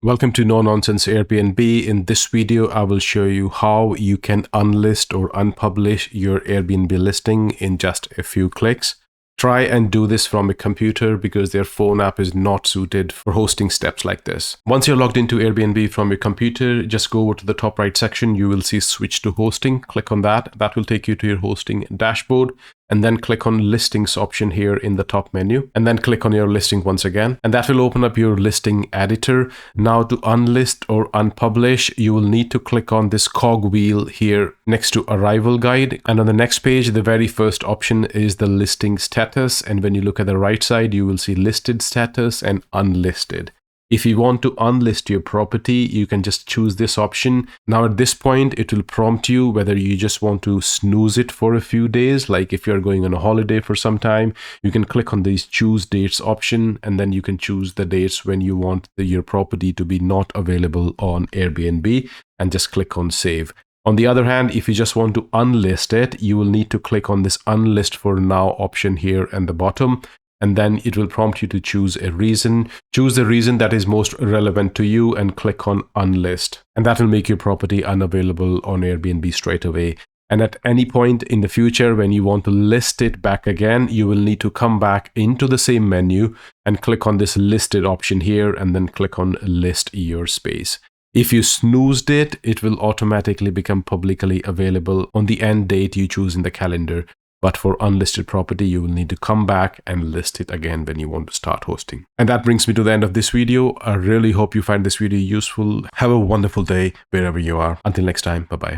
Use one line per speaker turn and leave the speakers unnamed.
Welcome to No Nonsense Airbnb. In this video, I will show you how you can unlist or unpublish your Airbnb listing in just a few clicks. Try and do this from a computer because their phone app is not suited for hosting steps like this. Once you're logged into Airbnb from your computer, just go over to the top right section. You will see switch to hosting. Click on that. That will take you to your hosting dashboard. And then click on listings option here in the top menu, and then click on your listing once again, and that will open up your listing editor. Now to unlist or unpublish, you will need to click on this cog wheel here next to arrival guide, and on the next page the very first option is the listing status, and when you look at the right side you will see listed status and unlisted. If you want to unlist your property, you can just choose this option. Now at this point, it will prompt you whether you just want to snooze it for a few days. Like if you're going on a holiday for some time, you can click on this choose dates option, and then you can choose the dates when you want your property to be not available on Airbnb, and just click on save. On the other hand, if you just want to unlist it, you will need to click on this unlist for now option here at the bottom. And then it will prompt you to choose a reason. Choose the reason that is most relevant to you and click on unlist. And that will make your property unavailable on Airbnb straight away. And at any point in the future, when you want to list it back again, you will need to come back into the same menu and click on this listed option here, and then click on list your space. If you snoozed it, it will automatically become publicly available on the end date you choose in the calendar. But for unlisted property, you will need to come back and list it again when you want to start hosting. And that brings me to the end of this video. I really hope you find this video useful. Have a wonderful day wherever you are. Until next time, bye-bye.